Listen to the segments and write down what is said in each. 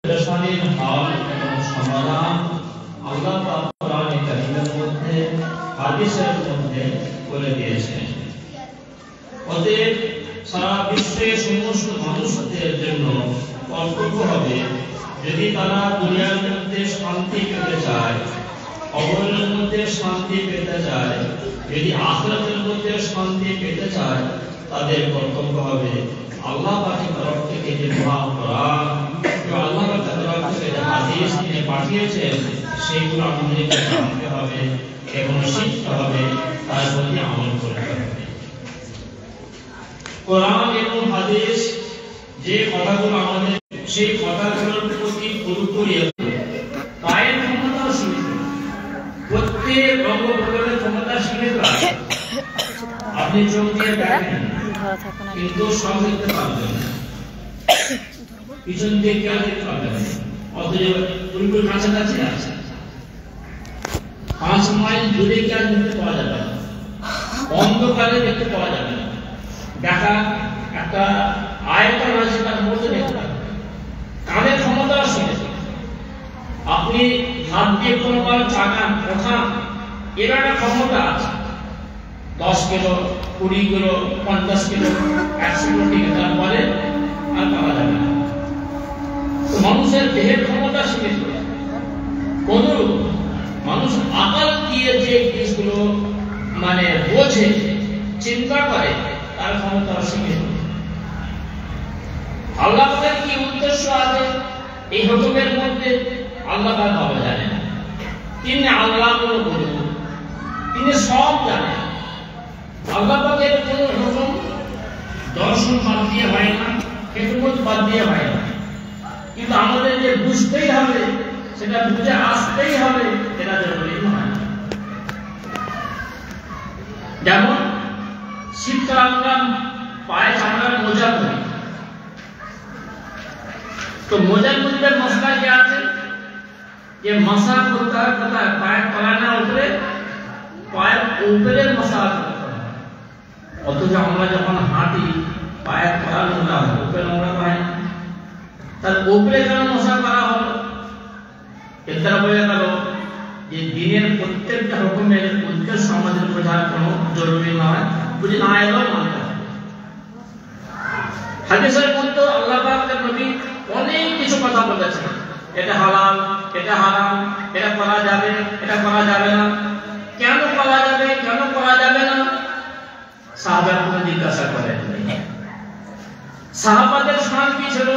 পেরেশানির হাল এবং সমাধান আল্লাহ পাক কোরআনে কারীমের মধ্যে হাদিসের মধ্যে বলে দিয়েছেন। অতএব সারা বিশ্বের সমস্ত মানুষদের জন্য কর্তব্য হবে, যদি তারা দুনিয়ার মধ্যে শান্তি পেতে চায়, কবরের মধ্যে শান্তি পেতে চায়, যদি আখিরাতের মধ্যে শান্তি পেতে চায়, তাদের কর্তব্য হবে আল্লাহ পাকের তরফ থেকে যে মহান কোরআন, আল্লাহ পাকের তরফ থেকে যে হাদিস তিনি পাঠিয়েছেন, সেইগুলো আমাদেরকে জানতে হবে এবং শিখতে হবে, তার প্রতি আমল করতে হবে। কোরআন এবং হাদিস যে কথাগুলো আমাদের, সেই কথাগুলোর প্রতি গুরুত্ব দিয়ে পায়ের ক্ষমতা সীমিত, প্রত্যেক অঙ্গ প্রত্যঙ্গের ক্ষমতা সীমিত। আপনি চোখ দিয়ে দেখেন কিন্তু সব দেখতে পারবেন না, পিছন দিয়ে কেউ দেখতে পারবেন না, অথচ পুরোপুরি কাছাকাছি আছে, 5 মাইল দূরে কেউ দেখতে পাওয়া যাবে না, অন্ধকারে দেখতে পাওয়া যাবে না। দেখা একটা আয়তন আছে, তার মধ্যে দেখতে পাবেন। কানের ক্ষমতা সীমিত, আপনি হাত দিয়ে কোনো কারো চাকান ওঠান, এর একটা ক্ষমতা আছে, 10 কিলো, 20 কিলো, 50 কিলো, 100 কিলো, ঠিক আছে, তারপরে আর পাওয়া যাবে না। তো মানুষের দেহের ক্ষমতা সীমিত। অনুরূপ মানুষ আকল দিয়ে যে জিনিসগুলো মানে বোঝে, চিন্তা করে, তার ক্ষমতা সীমিত। আল্লাহ পাকের কি উদ্দেশ্য আছে এই হুকুমের মধ্যে, আল্লাহ পাক ভালো জানেন। তিনি আল্লাহর গুরু, তিনি সব জানেন। আল্লাহ পাকের কোনো হুকুম দর্শন বাদ দিয়ে হয় না, হিকমত বাদ দিয়ে হয় না, কিন্তু আমাদের যে বুঝতেই হবে, সেটা বুঝে আসতেই হবে, এটা জরুরি নয়। যেমন শীতকাল আমরা পায়ে চামড়ার মোজা পরি, তো মোজার মধ্যে মশলা কি আছে, যে মশা করতে হয় কোথায়, পায়ের তলায় না উপরে, পায়ের উপরে মশা করতে হয়। অথচ আমরা যখন হাঁটি পায়ের তলা নোংরা হয়, উপরে নোংরা হয় না, তার উপরে কেন মশা করা হলো? এর দ্বারা বোঝা গেল যে দিনের প্রত্যেকটা রকমের উদ্দেশ্য আমাদের বোঝার কোনো জরুরি নয়, বুঝে না এলেও মানতে হবে। হাদিসের মধ্যে আল্লাহ পাকের নবী অনেক কিছু কথা বলেছেন, এটা হালাল, এটা হারাম, এটা করা যাবে, এটা করা যাবে না, কেন করা যাবে, কেন করা যাবে না, সাহাবারা কোনো জিজ্ঞাসা করেন। সাহাবাদের শান কি ছিল?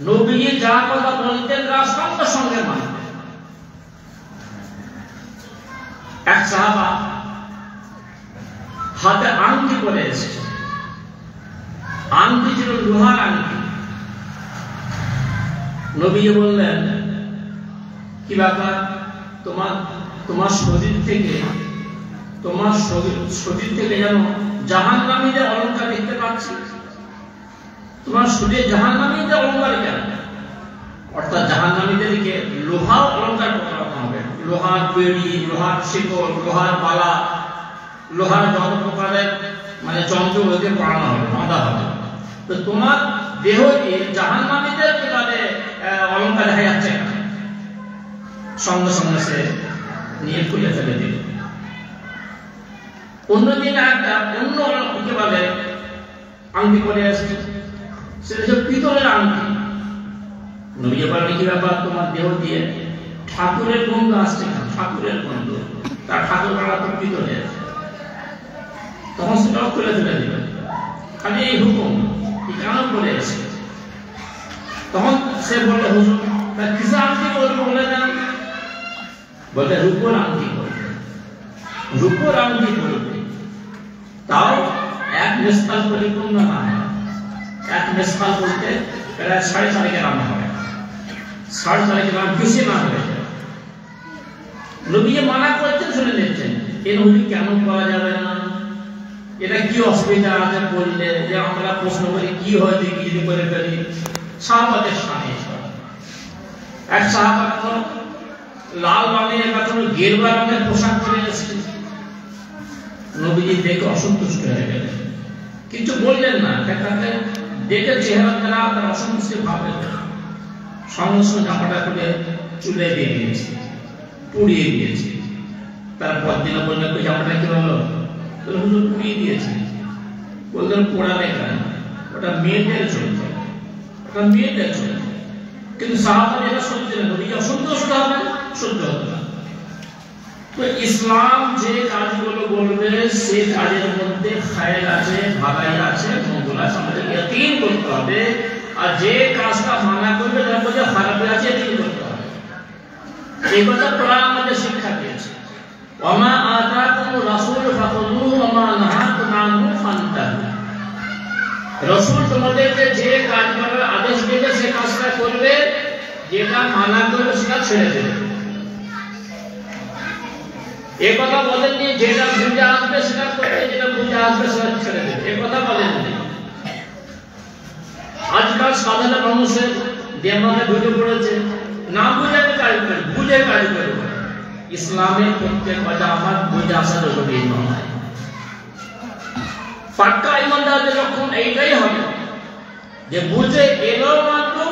নবীজি যা কথা বলতেন তারা সঙ্গে সঙ্গে মানতেন। এক সাহাবা হাতে আংটি পরে এসেছে, আংটি ছিল লোহার আংটি। নবীজি বললেন, কি ব্যাপার, তোমার শরীর থেকে, তোমার শরীর থেকে যেন জাহান্নামীদের অলংকার দেখতে পাচ্ছি, তোমার শরীরে জাহান্নামীদের অলংকার কেন? অর্থাৎ জাহান্নামীদেরকে লোহার অলংকার পরানো হবে, লোহার বেড়ি, লোহার শিকল, লোহার পালা, লোহার যত প্রকারের মানে যন্ত্র ওকে পরানো হবে, বাঁধা হবে। তো তোমার দেহকে জাহান্নামীদের কিভাবে অলংকার দেখা যাচ্ছে না? সঙ্গে সঙ্গে সে নিয়ে খুলে ফেলে দিল। অন্যদিন একটা অন্য কিভাবে আংটি পরে আসছে, সেটা হচ্ছে পিতলের আংটি। নবী বলেন, কি ব্যাপার, তোমার দেহ দিয়ে ঠাকুরের গন্ধ আসছে না? ঠাকুরের গন্ধ, তার ঠাকুর বাড়া তো পিতলের। তখন সেটাও খুলে ফেলে দিল। খালি এই হুকুম কেন বলে এসে? তখন সে বলল, হুজুর কিসে আংটি বলবো বলে দেন? বলতে রূপোর আংটি বলবে, রূপোর আংটি বলবে, তাও 1 মেসকাল পরিপূর্ণ না হয়। 1 মেসকাল বলতে প্রায় 4.5 গ্রাম হয়, 4.5 গ্রাম বেশি না হয়ে যায়। নবী মানা করছেন, শুনে নিচ্ছেন, এই নবী কেন করা যাবে না, এটা কি অসুবিধা আছে বললে, যে আমরা প্রশ্ন করি কি হয়েছে, কি যদি করে ফেলি। সাহাবাদের সামনে এক সাহাবা লাল রঙের বা কোনো গেরুয়া রঙের পোশাক পরে এসেছে, নবীজি দেখে অসন্তুষ্ট হয়ে গেলেন, কিছু বললেন না, তাকে দেখে চেহারা দ্বারা তার অসন্তুষ্টি ভাব। সমস্ত জামাটা করে চুলে দিয়ে দিয়েছে, পুড়িয়ে দিয়েছে। তারপর দিন বললেন জামাটা কি হলো? হুজুর পুড়িয়ে দিয়েছে। বললেন পোড়ালে কেন? ওটা মেয়েদের চরিত্র, ওটা মেয়েদের চরিত্র। কিন্তু সাহাবারা এটা শুনছিলেন, নবীজি অসন্তুষ্ট হবে, সহ্য হতো না। তো ইসলাম যে কাজগুলো বলবে সে কাজের মধ্যে খায়ের আছে, ভালাই আছে, মঙ্গল আছে, আমাদের ইয়াকিন করতে হবে। আর যে কাজটা মানা করবে তার মধ্যে খারাপ আছে, ইয়াকিন করতে হবে। এই কথা কোরআন আমাদের শিক্ষা দিয়েছে, ওয়ামা আতাকুমুর রাসূল ফাখুযুহু ওয়ামা নাহাকুম আনহু ফান্তাহু। রাসূল তোমাদেরকে যে কাজ করার আদেশ দিয়েছে সে কাজটা করবে, যেটা মানা করবে সেটা ছেড়ে দেবে। এই কথা বলেননি যেটা বুঝে আসবে সেটা করবে, যেটা বুঝে আসবে সেটা ছেড়ে দেবে, এই কথা বলেননি। আজকাল সাধারণ মানুষের দেমাগে ঢুকে পড়েছে, না বুঝে কাজ করে, বুঝে কাজ করে। ইসলামের প্রত্যেক কথা আমার বুঝে আসার জরুরি নয়। পাক্কা ইমানদারদের লক্ষণ এইটাই হবে যে বুঝে এলেও মানবো,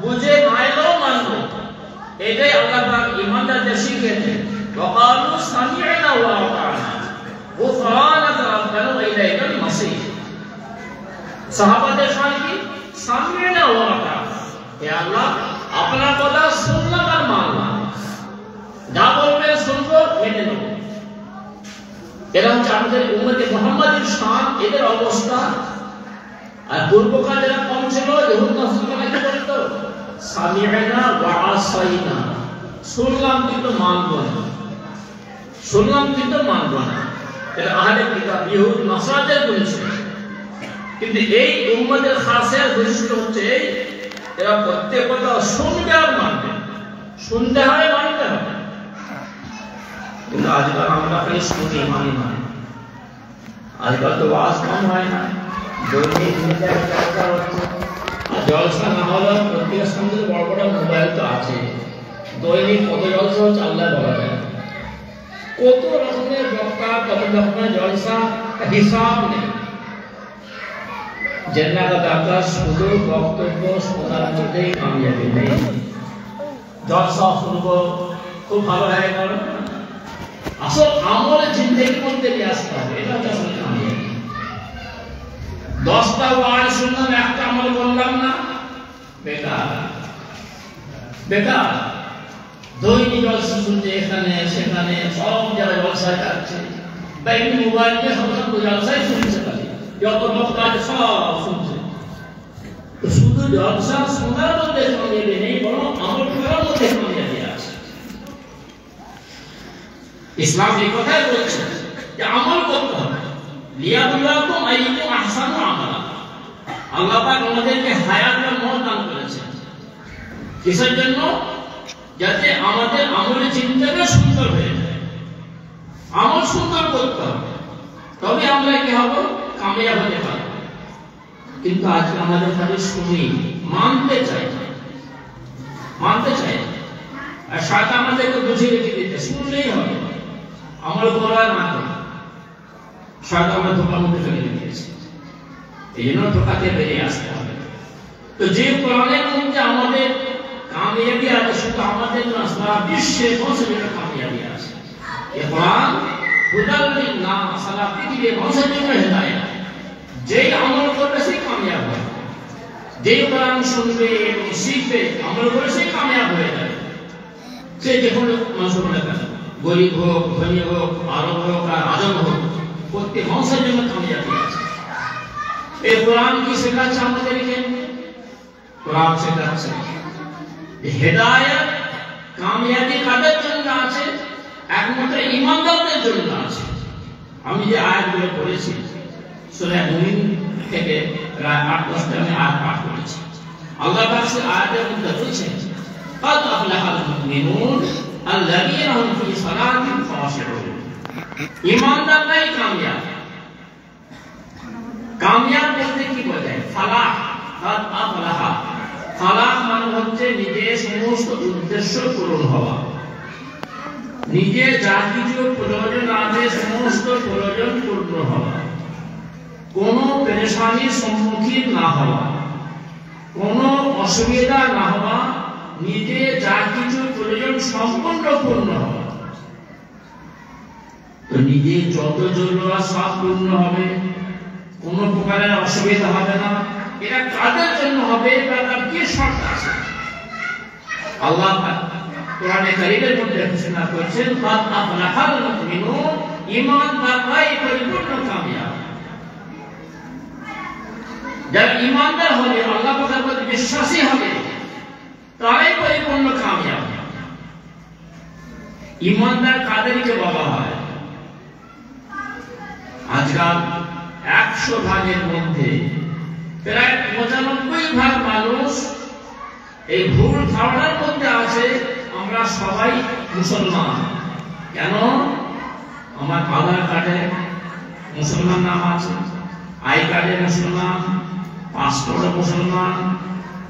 বুঝে না এলেও মানবো। এটাই আল্লাহ পাক ইমানদারদের শিখিয়েছেন। وقالوا سمعنا وأطعنا غفرانك ربنا وإليك المصير। সাহাবাদের শান কি? সামি'না ওয়া আতা'না। হে আল্লাহ, আপনার কথা শুনলাম আর মানলাম, যা বলবেন শুনবো, মেনে নেব। এরা হচ্ছে আমাদের উম্মতে মুহাম্মাদের শান, এদের অবস্থা। আর পূর্বকাল যারা কম ছিল, ইহুদ নাসারা কি বলতো? সামি'না ওয়া আসাইনা, শুনলাম কিন্তু মানব না, শুনলাম কিন্তু মানব না। এটা আহলে কিতাব ইহুদ নাসারাদের বলেছে। কিন্তু এই উম্মতের খাসিয়াত বৈশিষ্ট্য হচ্ছে এরা প্রত্যেক কথা শুনবে আর মানবে, শুনতে হয় মানতে হবে। কিন্তু আজকাল আমরা খালি শুনি, মানি না। আজকাল তো ওয়াজ কম হয় না, দৈনিক জলসা হচ্ছে। আর জলসা না হলে প্রত্যেকের সঙ্গে বড় বড় মোবাইল তো আছে, দৈনিক কত জলসা হচ্ছে আল্লাহ বলা যায়। কত রকমের বক্তা, কত রকমের জলসা, হিসাব নেই। জান্নাত আকাশ শুধু বক্তব্য শোনার মধ্যেই কামিয়াবি নেই। জলসা শুনবো, খুব ভালো হয়ে গেল, আসল আমলে জিন্দেগির মধ্যে নিয়ে আসতে হবে, এটা হচ্ছে আসলে কামিয়াবি। 10টা ওয়াজ শুনলাম, একটা আমল করলাম না, বেকার বেকার। দৈনিক জলসা শুনছে, এখানে সেখানে সব জায়গায় জলসা কাটছে, বা এমনি মোবাইল নিয়ে সমস্ত জলসাই শুনছে, খালি যত বক্তা আছে সব শুনছে। তো শুধু জলসা শোনার মধ্যে কামিয়াবি নেই, বরং আমল করার মধ্যে কামিয়াবি আছে। ইসলাম এই কথাই বলছে যে আমল করতে হবে। লিয়াবলুয়াকুম আইয়ুকুম আহসানু আমালা। আল্লাহ পাক আমাদেরকে হায়াত আর মওত দান করেছেন, কিসের জন্য? যাতে আমাদের আমলের চিন্তাটা সুন্দর হয়ে যায়। আমল সুন্দর করতে হবে, তবে আমরা কি হব? কামিয়াব হতে পারব। কিন্তু আজকে আমাদের খালি শুনি, মানতে চাই না, মানতে চাই না। আর শয়তান আমাদেরকে বুঝিয়ে রেখে দিতে, শুনলেই হবে, আমল করা না করে শয়তান আমাদের ধোঁকার মধ্যে ফেলে দিয়েছে। এই জন্য ধোঁকাতে বেরিয়ে আসতে হবে। তো যে কোরআনের মধ্যে আমাদের কামিয়াবি আছে, শুধু আমাদের না, সারা বিশ্বের মানুষের কামিয়াবি আছে। এই কোরআন হুদাল লিন-নাস, সারা পৃথিবীর মানুষের জন্য হেদায়েত। যেই আমল করবে সেই কামিয়াব হবে, যেই কোরআন শুনবে এবং শিখবে, আমল করে সেই কামিয়াব হয়ে যাবে। সে যে কোনো মানুষ হোক না কেন, গরিব হোক, ধনী হোক, আরব হোক আর আজম হোক, প্রত্যেক মানুষের জন্য কামিয়াবি আছে। এই কোরআন কি শেখাচ্ছে আমাদেরকে? কোরআন শেখাচ্ছে হেদায়েত, কামিয়াবি কাদের জন্য আছে? একমাত্র ঈমানদারদের জন্য আছে। আমি যে আয়াতগুলো পড়েছি সূরা মুমিন থেকে প্রায় 8-10টা আমি আয়াত পাঠ করেছি। আল্লাহ পাক সেই আয়াতের মধ্যে বলেছেন, قد أفلح المؤمنون الذين هم في صلاتهم خاشعون। ঈমানদাররাই কামিয়াব। কামিয়াব বলতে কি বোঝায়? ফালাহ, قد أفلح। ফালাহ মানে হচ্ছে নিজের সমস্ত উদ্দেশ্য পূরণ হওয়া, নিজের যা কিছু প্রয়োজন আছে সমস্ত প্রয়োজন পূর্ণ হওয়া, কোনো পেরেশানির সম্মুখীন না হওয়া, কোনো অসুবিধা না হওয়া, নিজে যা কিছু প্রয়োজন সম্পূর্ণ পূর্ণ হওয়া। তো নিজে যত জরুরত সব পূর্ণ হবে, কোনো প্রকারের অসুবিধা হবে না। এটা কাদের জন্য হবে বা তার কি শর্ত আছে? আল্লাহ কোরআনে কারীমের মধ্যে ঘোষণা করেছেন, কাদ আফলাহাল মুমিনুন, ঈমানদাররাই পরিপূর্ণ কামিয়াব। যারা ঈমানদার হবে, আল্লাহ পাকের প্রতি বিশ্বাসী হবে, তারাই পরিপূর্ণ কামিয়াব। ঈমানদার কাদেরকে বলা হয়? আজকাল 100 ভাগের মধ্যে প্রায় 95 ভাগ মানুষ এই ভুল ধারণার মধ্যে আছে আমরা সবাই মুসলমান। কেন? আমার আধার কার্ডে মুসলমান নাম আছে, আই কার্ডে মুসলমান, পাসপোর্টে মুসলমান,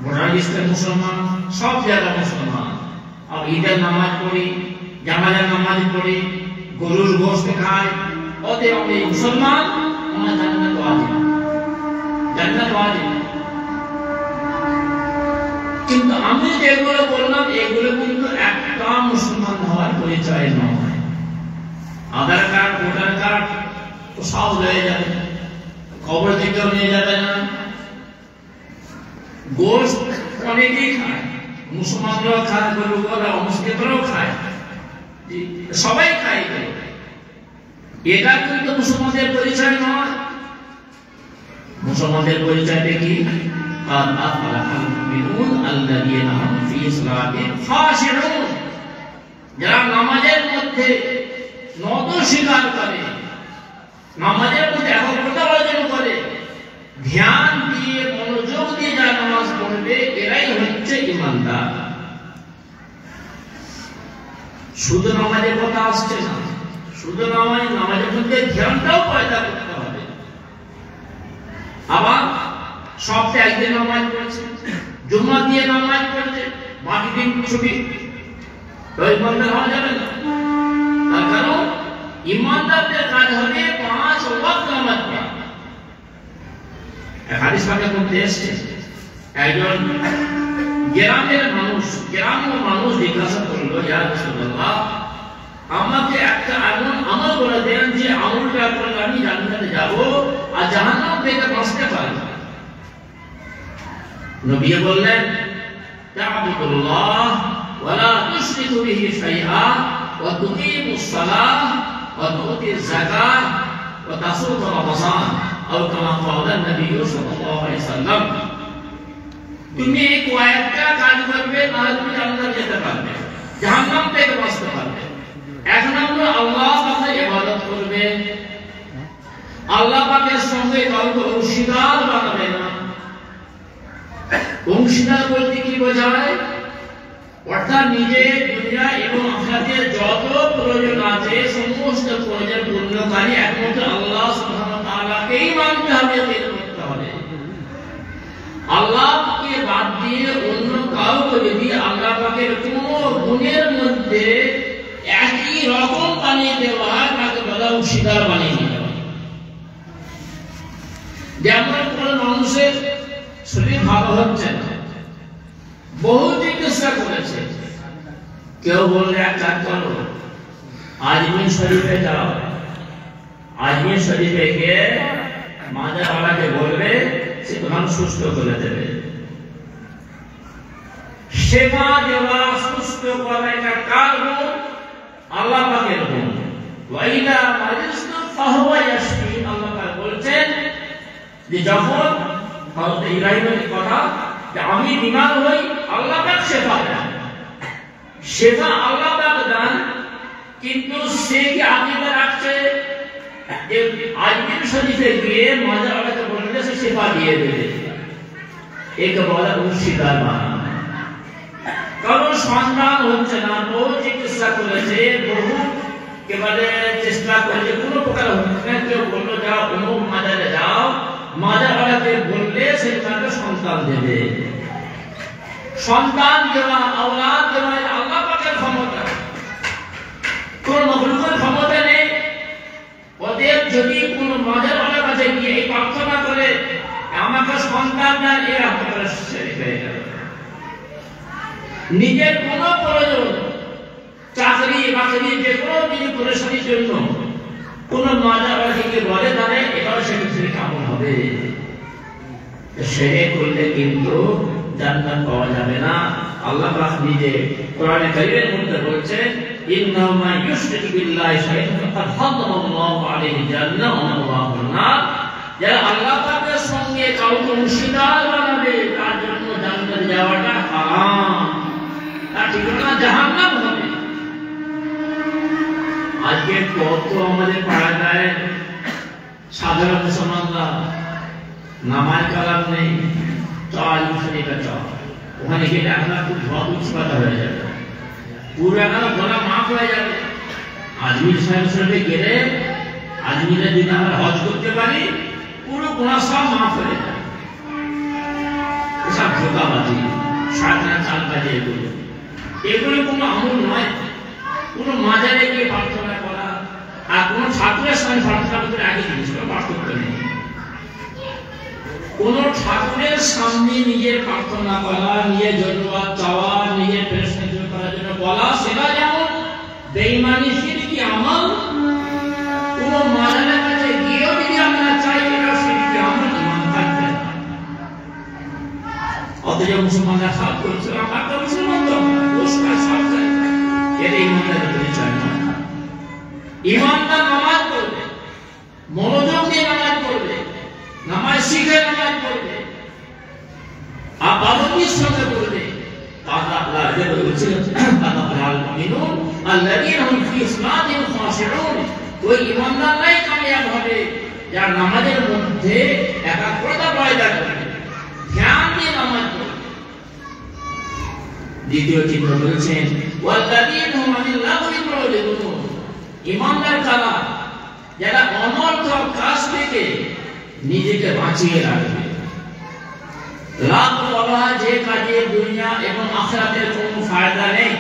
ভোটার লিস্টে মুসলমান, সব জায়গায় মুসলমান। আর ঈদের নামাজ পড়ি, জানাজার নামাজ পড়ি, গরুর গোশত খাই, অতএব আমি মুসলমান, আমার জান্নাত ওয়াজিব, জান্নাত ওয়াজিব। কিন্তু আমি যেগুলো বললাম এগুলো কিন্তু একটা মুসলমান হওয়ার পরিচয় নয়। আধার কার্ড, ভোটার কার্ড তো সব হয়ে যাবে, খবর থেকেও নিয়ে যাবে না। গোশত অনেকেই খায়, মুসলমানরাও খায়, গরুরা অমুসলিমরাও খায়, সবাই খায়। এটা কিন্তু মুসলমানদের পরিচয় নয়। মুসলমানদের পরিচয়টা কি? قد أفلح المؤمنون الذين هم في صلاتهم خاشعون, যারা নামাজের মধ্যে নত স্বীকার করে, নামাজের মধ্যে একাগ্রতা অর্জন করে, ধ্যান দিয়ে মনোযোগ দিয়ে যারা নামাজ পড়বে, এরাই হচ্ছে ঈমানদার। শুধু নামাজের কথা আসছে না, শুধু নামাজের মধ্যে ধ্যানটাও পয়দা করতে হবে। আবার সপ্তাহে একদিন নামাজ পড়ছে, জুম্মা দিয়ে নামাজ পড়ছে, বাকি দিন ছুটি, তো ঈমানদার হওয়া যাবে না। তার কারণ ঈমানদারদের কাজ হবে 5 ওয়াক্ত নামাজ পড়া। হাদিস পাকের মধ্যে এসেছে, একজন গ্রামের মানুষ জিজ্ঞাসা করলো, ইয়া রাসূলুল্লাহ, আমাকে একটা এমন আমল বলে দেন যে আমলটা করলে আমি জান্নাতে যাব আর জাহান্নাম থেকে বাঁচতে পারবো। নবী বললেন, তা'বুদুল্লাহ ওয়া লা তুশরিকু বিহি শাইআ ওয়া তুকিমুস সালাহ ওয়া তু'তিজ যাকাত ওয়া তাসুমু রমাযান আও কামা ক্বালা নবী সাল্লাল্লাহু আলাইহি ওয়াসাল্লাম। তুমি এই কয়েকটা কাজ করবে, তাহলে তুমি জান্নাতে যেতে পারবে, জাহান্নাম থেকে বাঁচতে পারবে। এক নম্বর, আল্লাহ পাকের ইবাদত করবে, আল্লাহ পাকের সঙ্গে কাউকে অংশীদার বানাবে না। অংশীদার বলতে কি বোঝায়? অর্থাৎ নিজে দুনিয়া এবং আখিরাতের যত প্রয়োজন আছে সমস্ত প্রয়োজন পূর্ণকারী একমাত্র আল্লাহ সুবহানাহু ওয়া তাআলাকেই মানতে হবে, করতে হবে। আল্লাহকে বাদ দিয়ে অন্য কাউকে যদি আল্লাহ পাকের কোনো গুণের মধ্যে একই রকম বানিয়ে দেওয়া হয়, তাকে বলা অংশীদার বানিয়ে দেওয়া। যেমন কোন মানুষের শরীর ভালো হচ্ছে না, বহু চিকিৎসা করেছে, কেউ বললে এক কাজ করো, আজমির শরীফে যাও, আজমির শরীফে গিয়ে মাজারওয়ালাকে বলবে, সে তোমার সুস্থ করে দেবে। সেবা দেওয়া, সুস্থ করা, এটা কার গুণ? আল্লাহ পাকের গুণ। ওয়াইদা মারিজতু ফাহুয়া ইয়াশফি, আল্লাহ পাক বলছেন যে যখন হযরত ইব্রাহিমের কথা, যে আমি বিমার হই, আল্লাহ পাক শেফা দেন, শেফা আল্লাহ পাক দেন। কিন্তু সে কি আকীদা রাখছে যে আজমির শরীফে গিয়ে মাজারওয়ালাকে বললে সে শেফা দিয়ে দেবে? একে বলা অংশীদার বানানো। কারণ সন্তান হচ্ছে না, বহু চিকিৎসা করেছে, বহু একেবারে চেষ্টা করেছে, কোনো প্রকার হচ্ছে না। কেউ বললো যাও অমুক মাজারে যাও, মাজারওয়ালাকে বললে সে তোমাকে সন্তান দেবে। সন্তান দেওয়া, আওলাদ দেওয়া আল্লাহ পাকের ক্ষমতা, কোন মাখলুকের ক্ষমতা নেই। ওদের যদি কোন মাজারওয়ালার কাছে গিয়ে এই প্রার্থনা করে আমাকে সন্তান দেন, এরা আপনারা শিরক হয়ে যাবে। নিজের কোনো প্রয়োজন, চাকরি বাকরি যে কোনো কিছু পরিশ্রমের জন্য কোনো মাজারকে বলে তাহলে এটাও সেক্ষেত্রে কেমন হবে? সেরে করলে কিন্তু জান্নাত পাওয়া যাবে না। আল্লাহ পাক নিজে কোরআনে কারীমের মধ্যে বলছেন, ইন্নাহু মান ইউশরিক বিল্লাহি শাইআন ফাকাদ হারামাল্লাহু আলাইহি জান্নাহ ওয়া মাওয়াহুন নার। যারা আল্লাহ পাকের সঙ্গে কাউকে অংশীদার বানাবে তার জন্য জান্নাতে যাওয়াটা হারাম, তার ঠিকানা জাহান্নাম হবে। আজকে কত আমাদের পাড়ায় সাধারণ মুসলমানরা নামাজ কালাম নেই, চল মুসলিমটা চল, ওখানে গেলে আপনার খুব ধোয়া উৎপাদা হয়ে যাবে, পুরো একটা গোনা মাফ হয়ে যাবে। আজমির সাহেব গেলে আজমিরে যদি আমরা হজ করতে পারি পুরো গোনা সব মাফ হয়ে যাবে। এসব ধোকাবাজি, শয়তানের চালবাজি, এগুলো কোনো আমল নয়। কোনো মাজারে গিয়ে প্রার্থনা করা আর কোনো ঠাকুরের সঙ্গে প্রার্থনা করতে একই জিনিস, কোনো পার্থক্য নেই। কোন ঠাকুরের সামনে নিজের প্রার্থনা করা, নিজের জন্যবাদ চাওয়া, নিজের প্রশ্ন করার জন্য বলা, সেটা যেমন বেঈমানি শিরকি আমল। কোন মাজারের কাছে গিয়েও যদি আমরা চাই এটা শিরকি আমল, ঈমান থাকবে না। অথচ মুসলমানরা সব করছে, আমরা তো মুসলমান তো পুরস্কার সব চাই, এটা ঈমানদারের পরিচয় নয়। ঈমানদার নামাজ পড়বে, মনোযোগ দিয়ে নামাজ পড়বে, নামাজ শিখে নামাজ পড়বে, আবাদতের সঙ্গে পড়বে। আল্লাহ বলেছিলেন, আল্লাহুল মুমিনুন আল্লাযীনা হুম ফি সালাতিহিম খাশিউন। ওই ঈমানদাররাই কামিয়াব হবে যারা নামাজের মধ্যে একাগ্রতা পয়দা করবে, ধ্যান দিয়ে নামাজ পড়বে। দ্বিতীয় চিত্র বলছেন, ওয়াল্লাযীনা হুম আনিল লাগwi মুরিদুন। ঈমানদার কারা? যারা অনর্থক কাজ থেকে নিজেকে বাঁচিয়ে রাখবে। লাভ বলা যে কাজে দুনিয়া এবং আখিরাতের কোনো ফায়দা নেই,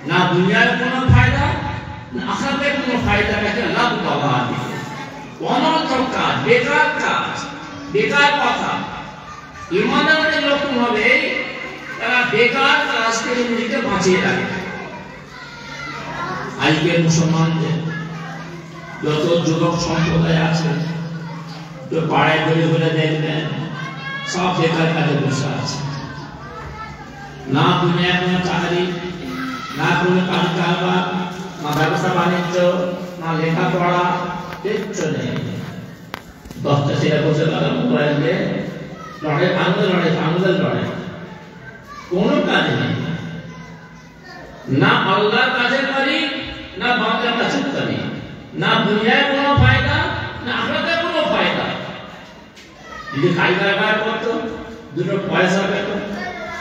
না দুনিয়ার কোনো ফায়দা না আখিরাতের কোনো ফায়দা, তাকে লাভ বলা দিবে। অনর্থক কাজ, বেকার কাজ, বেকার কথা। ঈমানদারের লক্ষণ হবে তারা বেকার কাজ থেকে নিজেকে বাঁচিয়ে রাখবে। আজকের মুসলমানদের যত যুবক সম্প্রদায় আছে, তো পাড়ায় ঘুরে ঘুরে দেখবেন সব বেকার কাজে বসে আছে। না দুনিয়া কোনো চাকরি, না কোনো কাজ কারবার, না ব্যবসা বাণিজ্য, না লেখাপড়া, কিচ্ছু নেই। 10টা ছেলে বসে তারা মোবাইল দিয়ে লড়ে, আঙুলের লড়ে, কোনো কাজ নেই। না আল্লাহর কাজের পারি, না বাংলার কাছের পারি, না দুনিয়ায় কোনো ফায়দা, না আখিরাতে কোনো ফায়দা। যদি কাজ কারবার করতো, দুটো পয়সা পেত,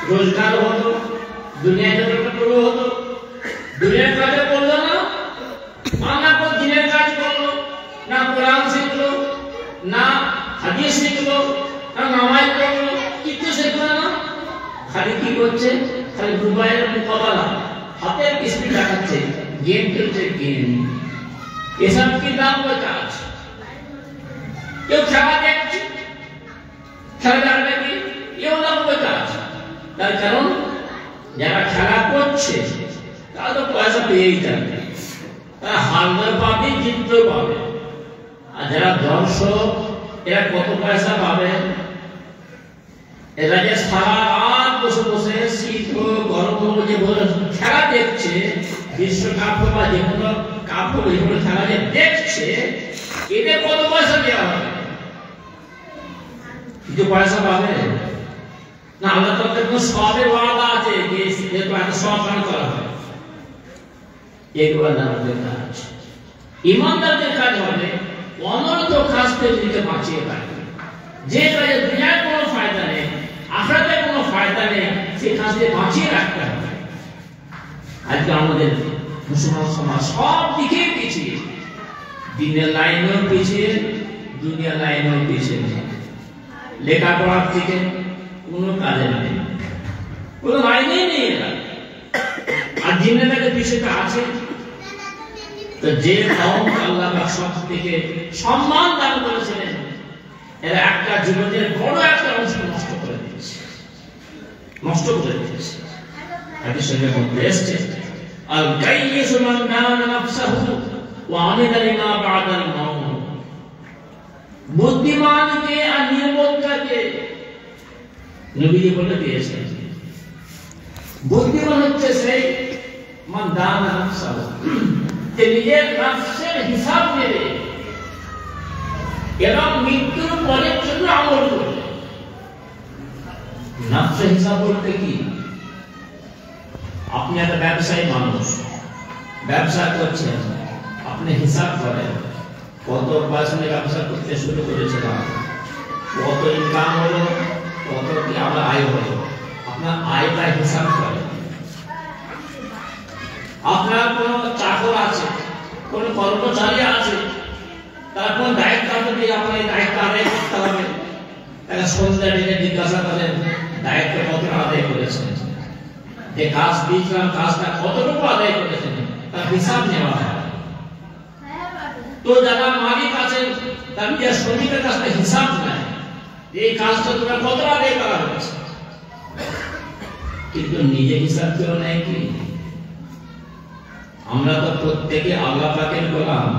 রোজগার হতো, দুনিয়ায় যতটুকু হতো, দুনিয়ার কাজে করলো না, না কোন দিনের কাজ করলো, না কোরআন শিখলো, না হাদিস শিখলো, না নামাজ পড়লো, কিচ্ছু শিখলো না। খালি কি করছে? খালি মোবাইলের মোকাবেলা, হাতের স্পিড দেখাচ্ছে, গেম খেলছে, গেম। এসব কি নাম কাজ? কেউ খেলা দেখছে, খেলা দেখবে কি এও নাম কাজ। তার কারণ যারা খেলা করছে তারা তো পয়সা পেয়েই যাবে, তারা হারলে পাবে, জিততেও পাবে। আর যারা দর্শক, এরা কত পয়সা পাবে? এরা যে সারা রাত বসে বসে শীত হোক গরম হোক যে খেলা দেখছে, বিশ্বকাপ বা যে কোনো কাপ হোক যেগুলো খেলা যে দেখছে, এদের কত পয়সা দেওয়া হবে? কিছু পয়সা পাবে না? আল্লাহ তাআলার কোনো সওয়াবের ওয়াদা আছে যে এত সওয়াব দান করা হবে। এগুলো আমাদের কাজ। ঈমানদারদের কাজ হবে অনর্থক কাজ থেকে নিজেকে বাঁচিয়ে রাখবে। যে কাজে দুনিয়ার কোনো ফায়দা নেই, আখিরাতের কোনো ফায়দা নেই, সেই কাজ থেকে বাঁচিয়ে রাখতে হবে। আজকে আমাদের মুসলমান সমাজ সব দিকে পিছিয়ে, দিনের লাইনেও পিছিয়ে, দুনিয়ার লাইনেও পিছিয়ে। লেখাপড়ার থেকে কোনো কাজে নেই, কোনো লাইনেই নেই এরা। আর দিনের থেকে পিছিয়ে আছে। তো যে কওম আল্লাহ সব থেকে সম্মান দান করেছিলেন, এরা একটা জীবনের বড় একটা অংশ নষ্ট করে দিয়েছে, নষ্ট করে দিয়েছে। হাদিস শরীফে বলতে এসেছে আল কাইয়িসু মান দানা নাফসাহু ওয়া আমিলা লিমা বা'দাল মাউত। বুদ্ধিমানকে আর নির্বোধকে নবীজি বলে দিয়েছেন বুদ্ধিমান হচ্ছে সেই মান দানা নাফসাহু, যে নিজের নফসের হিসাব নেবে এবং মৃত্যুর পরের জন্য আমল করবে। নফসের হিসাব বলতে কি? আপনি একটা ব্যবসায়ী মানুষ, ব্যবসা করছেন, আপনি হিসাব করেন কত পয়সা নিয়ে ব্যবসা করতে শুরু করেছিলাম, কত ইনকাম হলো, কত কি আমার আয় হলো, আপনার আয়টা হিসাব করেন। আপনার কোন চাকর আছে, কোন কর্মচারী আছে, তার কোন দায়িত্ব আছে, আপনি দায়িত্ব আদায় করতে হবে। তাকে সন্ধ্যা দিনে জিজ্ঞাসা করেন দায়িত্ব কত আদায় করেছেন, যে কাজ দিয়েছিলাম কাজটা কতটুকু আদায় করেছেন, তার হিসাব নেওয়া হয়। তো যারা মালিক আছেন তার যে শ্রমিকের কাছে হিসাব নেয় এই কাজটা তোমার কত আদায় করা হয়েছে, কিন্তু নিজে হিসাব কেউ নেয় কি? আমরা তো প্রত্যেকে আল্লাহ পাকের গোলাম।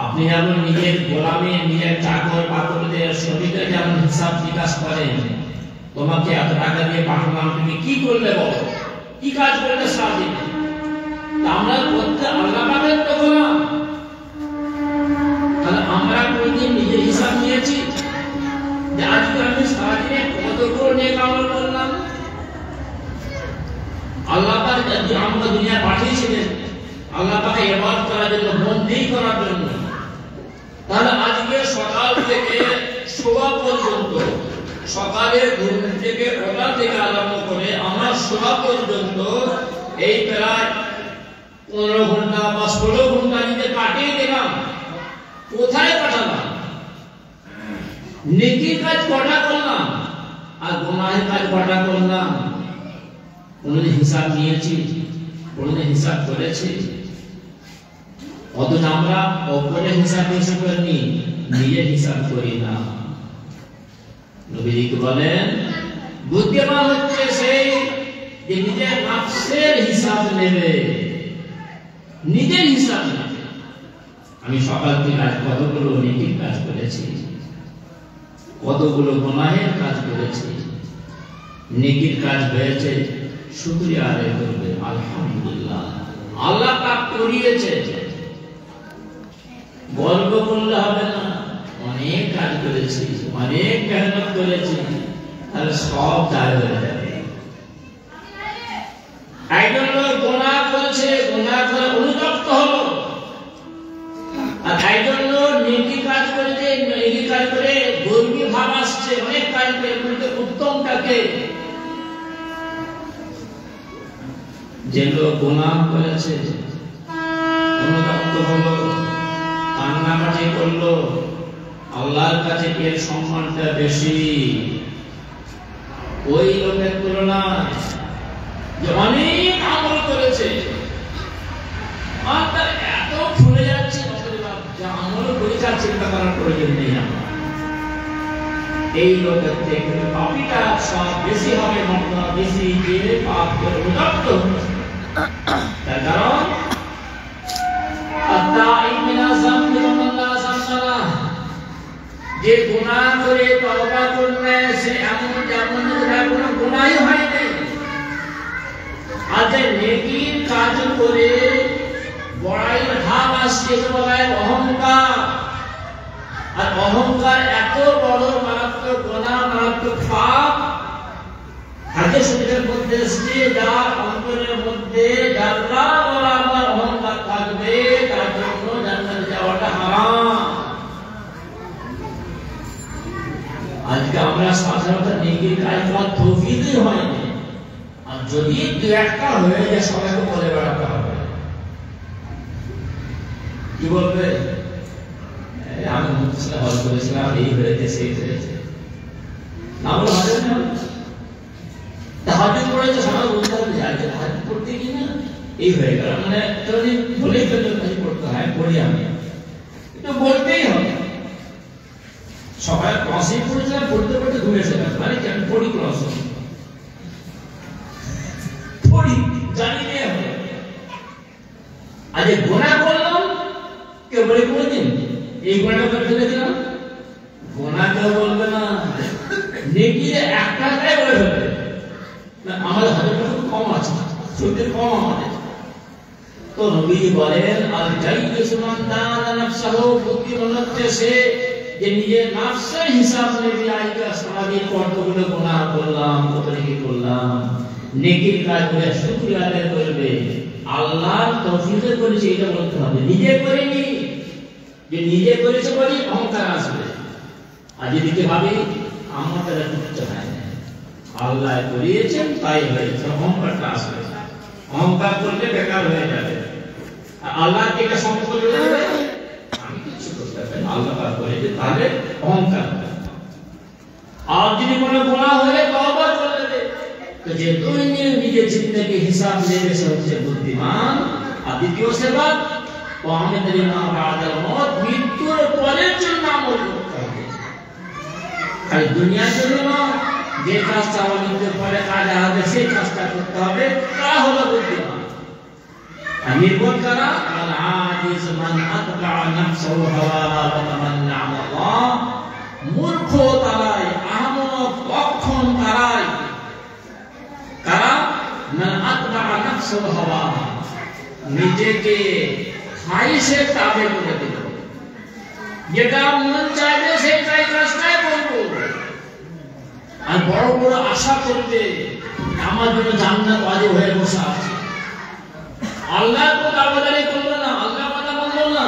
আপনি যেমন নিজের গোলামে নিজের চাকর বাকরদের শ্রমিকের যেমন হিসাব বিকাশ করেন, তোমাকে এত টাকা দিয়ে পাঠালাম, তুমি কি করলে বলো, কি কাজ করলে সারাদিন? আমরা প্রত্যেক আল্লাহ পাকের তো গোলাম। তাহলে আমরা কোনদিন নিজের হিসাব নিয়েছি যে আজকে আমি সারাদিনে কতগুলো নেক আমল করলাম? আল্লাহ পাক আমাকে দুনিয়া পাঠিয়েছিলেন আল্লাহ পাকে ইবাদত করার জন্য, বন্দী করার জন্য। তাহলে আজকে সকাল থেকে শোয়া পর্যন্ত, সকালে ঘুম থেকে ওঠা থেকে আরম্ভ করে আমার শোয়া পর্যন্ত এই প্রায় 15 ঘন্টা বা 16 ঘন্টা নিজে কাটিয়ে দিলাম। কোথায় কাটালাম? নেকির কাজ কটা করলাম আর গুনাহের কাজ কটা করলাম? কোনদিন হিসাব নিয়েছি? কোনদিন হিসাব করেছি? অথচ আমরা অপরের হিসাব করি, নিজের হিসাব করি না। নবীজি বলেন বুদ্ধিমান হচ্ছে সেই যে নিজের নফসের হিসাব নেবে, নিজের হিসাব নেবে। আমি সকাল থেকে আজ কতগুলো নেকির কাজ করেছি, কতগুলো গুনাহের কাজ করেছি। নেকির কাজ হয়েছে, শুকরিয়া আদায় করবে, আলহামদুলিল্লাহ আল্লাহ পাক করিয়েছে। গর্ব করলে হবে না, অনেক কাজ করেছি, অনেক মেহনত করেছি, তাহলে সব দায় হয়ে যাবে। একজন লোক গুনাহ করেছে, গুনাহ করে অনুতপ্ত হলো, আর একজন লোক নেকি কাজ করেছে, নেকি কাজ করে গর্বী ভাব আসছে, অনেক কাজ করে, উত্তমটাকে যে লোক গুনাহ করেছে অনুতপ্ত হলো, কান্নাকাটি করলো, আল্লাহর কাছে এর সম্মানটা বেশি ওই লোকের তুলনায় যে অনেক আমল করেছে আর তার এত ফুলে যাচ্ছে যে আমল পরীক্ষার চিন্তা করার প্রয়োজন নেই। আমার এই লোকের থেকে পাপীটা সব বেশি হবে, মর্যাদা বেশি, যে পাপ করে উন্নত তার কারণ যে গুনাহ করে তওবা করলে সে এমন যেমন কোনো গুনাহই হয়নি, আর যে নেকির কাজ করে বড়াই ভাব আসছে বলে অহংকার, আর অহংকার এত বড় মারাত্মক গুনাহ, মারাত্মক পাপ। হাদিস শরীফের মধ্যে এসেছে যার অন্তরের মধ্যে যারা বরাবর অহংকার থাকবে তার জন্য জান্নাতে যাওয়াটা হারাম। আজকে আমরা সাধারণত নেকির কাজ করার তৌফিকই হয়নি, আর যদি দু একটা হয়ে যায় সবাইকে বলে বেড়াতে হবে। কি বলবে? আমি মুসলিম হজ করেছিলাম, এই হয়েছে সেই হয়েছে, না বলে হবে না। তাহাজ্জুদ পড়েছে, সবাই বলতে হবে যে আজকে তাহাজ্জুদ পড়তে গিয়ে না এই হয়ে গেল, মানে যদি বলে ফেললে তাহলে পড়তে হয়, পড়ি আমি, কিন্তু বলতেই হবে। সবাই ক্লাসে পড়েছিলাম, পড়তে পড়তে ঘুরে এসে গেল, মানে কি আমি পড়ি ক্লাস, আজ গোনা করলাম কেউ বলে কোনদিন এই গোনাটা করে ফেলে দিলাম, গোনা কেউ বলবে না, নেকি একটাই বলে ফেলবে। আমাদের হাতে খুব কম আছে, শরীর কম আমাদের। তো নবীজি বলেন আল জাইয়ুসু মান দানা নাফসাহু, বুদ্ধিমান হচ্ছে সে যে নিজের নফসের হিসাব নেবে। আজকে সারাদিন কতগুলো গুনাহ করলাম, কত নেকি করলাম, নেকির কাজ করে শুকরিয়া আদায় করবে। আল্লাহর তৌফিকে করেছে এটা বলতে হবে, নিজে করিনি। যে নিজে করেছে বলি অহংকার আসবে। আর যদি ভাবি আমার দ্বারা কিচ্ছু হয় না, আল্লাহ করিয়েছেন তাই হয়েছে, অহংকারটা আসবে। অহংকার করলে বেকার হয়ে যাবে। আল্লাহকে এটা সম্পর্ক করে দেবে, আমি কিছু করতে পারি না, আল্লাহ পাক করেছে, তাহলে অহংকার। আর যদি কোনো গুনাহ হয়ে তওবা করে দেবে, তো যে দৈনিক নিজের জিন্দেগি হিসাব নেবে সে হচ্ছে বুদ্ধিমান। আর দ্বিতীয় সেবাত ও আমাদের নাম বাদাল মত, মৃত্যুর পরের জন্য আমল করতে হবে, খালি দুনিয়ার জন্য না। যে কাজটা আমাদের পরে কাজ হবে সেই কাজটা করতে হবে, তা হলো বুদ্ধিমান। আর নির্বোধ কারা? আল আজিজ মান আতবা নাফসাহু হাওয়াহা ওয়া তামান্না আলা আল্লাহ। মূর্খ তারাই, আহমক অক্ষম তারাই। কারা? মান আতবা নাফসাহু হাওয়াহা, নিজেকে খাইশে তাবে করে দিল, যেটা মন চাইবে সেটাই কাজটাই করবো। আর বড় বড় আশা করবে আমার জন্য জান্নাত ওয়াজিব হয়ে বসে আছে। আল্লাহ তো দাওয়াদারি করলো না, আল্লাহ কথা বললো না,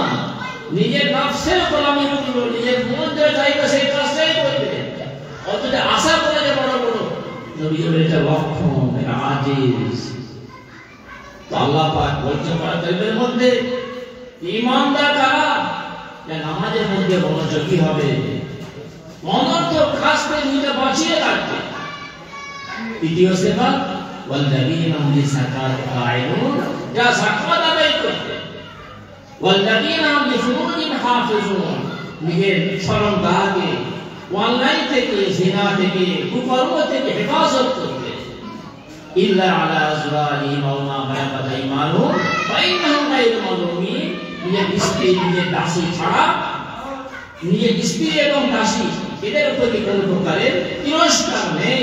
নিজের নফসের গোলামি করলো, নিজের মন যা চাইবে সেই কাজটাই করবে। অথচ আশা করে যে বড় বড়, নবী বলে এটা লক্ষণ, এটা আজিজ। তো আল্লাহ পাক বলছে পড়ার মধ্যে ঈমানদার কারা? যে নামাজের মধ্যে মনোযোগী হবে, অনর্থক কাজ থেকে নিজে বাঁচিয়ে রাখবে। তৃতীয় সেবাত ওয়াল্লাযীনা হুম লিযাকাতি ফাঈলুন, যারা যাকাত আদায় করবে। ওয়াল্লাযীনা হুম লিফুরুজিহিম হাফিজুন, নিজের শরমগাহকে অনলাইন থেকে, জিনা থেকে, কুকর্ম থেকে হেফাজত করবে। ইল্লা আলা আজওয়াজিহিম ওয়া মা মালাকাত আইমানুহুম ফাইন্নাহুম গায়রু মালুমিন, নিজের স্ত্রী, নিজের দাসী ছাড়া, নিজের স্ত্রী এবং দাসী এদের প্রতি কোনো প্রকারের তিরস্কার নেই।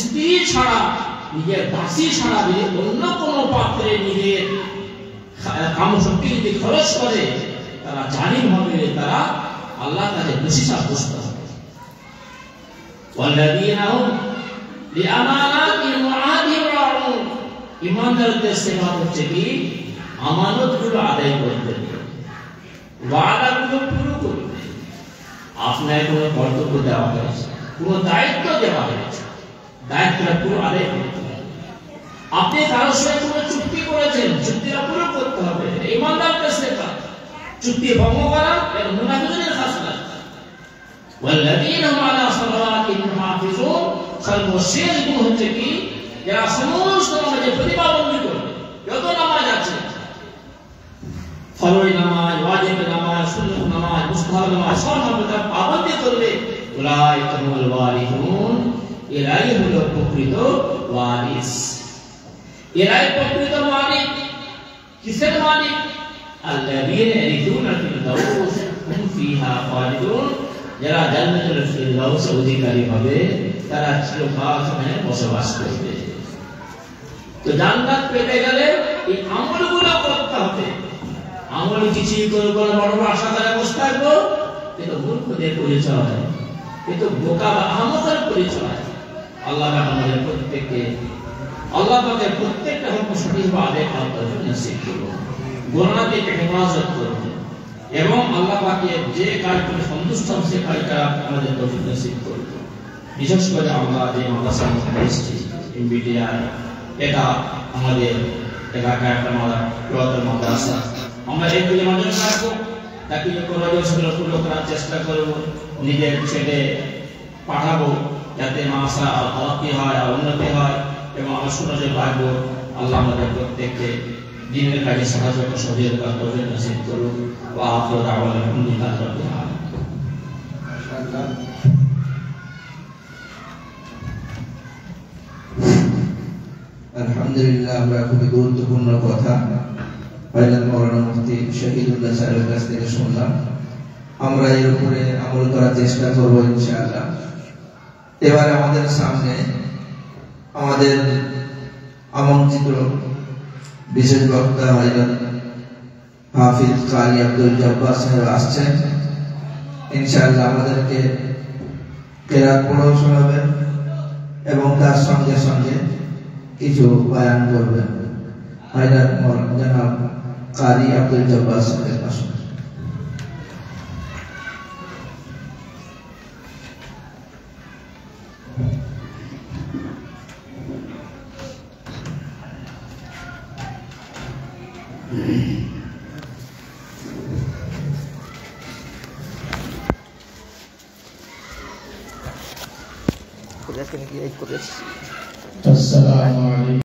স্ত্রী ছাড়া, নিজের দাসী ছাড়া অন্য কোন পাত্রে নিজের কামশক্তি যদি খরচ করে, তারা জালিম হবে, তারা আল্লাহ কাছে দোষী সাব্যস্ত হবে। ঈমানদারদের সেবা হচ্ছে কি? আমানতগুলো আদায় করতে হবে, ওয়াদাগুলো পুরো করতে। আপনার কোনো কর্তব্য দেওয়া হয়েছে, কোনো দায়িত্ব দেওয়া হয়েছে, দায়িত্বটা পুরো আদায় করতে হবে। আপনি কারোর সঙ্গে কোনো চুক্তি করেছেন, চুক্তিটা পুরো করতে হবে। ঈমানদারদের সেবা, চুক্তি ভঙ্গ করা এটা মুনাফিকদের খাসলা। ওয়াল্লাযীনা হুম আলা সালাওয়াতিহিম হাফিজুন, সর্বশেষ গুণ হচ্ছে কি? যারা সমস্ত নামাজে প্রতিপালন করবে। যত নামাজ আছে, ফরজ নামাজ, ওয়াজিব নামাজ, সুন্নাত নামাজ, মুস্তাহাব নামাজ, সব নামাজের পাবন্দি করবে। উলাইকা হুমুল ওয়ারিসুন, এরাই হলো প্রকৃত ওয়ারিস। এরাই প্রকৃত মালিক। কিসের মালিক? আল্লাযীনা ইয়ারিসুনা ফিরদাউস হুম ফিহা খালিদুন, যারা জান্নাতুল ফিরদাউস অধিকারী হবে, তারা চিরকাল সেখানে বসবাস করবে। তো জান্নাত পেতে গেলে এই আমলগুলো করতে হবে। আমল কিছুই করবো না, বড় বড় আশা করে বসে থাকবো, কিন্তু মূর্খদের পরিচয়, কিন্তু বোকা বা আহমকের পরিচয়। আল্লাহ পাক আমাদের প্রত্যেককে, আল্লাহ পাকের প্রত্যেকটা হুকুম সঠিকভাবে আদায় করতে নসিব করুন, গুনাহ থেকে হেফাজত করুন, এবং আল্লাহ পাকের যে কাজগুলো সন্তুষ্ট হবে সে কাজটা আমাদের তৌফিক নসিব করুন। বিশেষ করে আমরা যে মাদ্রাসার মধ্যে এসেছি এমবিটিআই, এটা আমাদের এলাকার একটা পুরাতন মাদ্রাসা। আমরা এই দিকে নজর রাখবো, তাকে সেগুলো পুরো করার চেষ্টা করবো, নিজের ছেলে পাঠাবো যাতে মাদ্রাসা তরক্কি হয়, উন্নতি হয়, এবং আমরা সুন্দর পাইবো। আল্লাহ আমাদের প্রত্যেককে দিনের কাজে সাহায্য সহযোগিতা তৌফিক নসিব করুন। ওয়া আখিরু দাওয়ানা আলহামদুলিল্লাহি রাব্বিল আলামিন। মাশাআল্লাহ। আলহামদুলিল্লাহ আমরা খুবই গুরুত্বপূর্ণ কথা হযরত মাওলানা মুফতি শহীদুল্লাহ সাহেবের কাছ থেকে শুনলাম। আমরা এর উপরে আমল করার চেষ্টা করব ইনশাআল্লাহ। এবার আমাদের সামনে আমাদের আমন্ত্রিত বিশেষ বক্তা হযরত হাফিজ কারি আব্দুল জব্বার সাহেব আসছেন। ইনশাআল্লাহ আমাদেরকে কেরাত পড়াও শোনাবেন এবং তার সঙ্গে সঙ্গে কিছু বয়ান করবেন। হযরত মাওলানা কারি আব্দুল জব্বার সাহেব আসুন। Assalamualaikum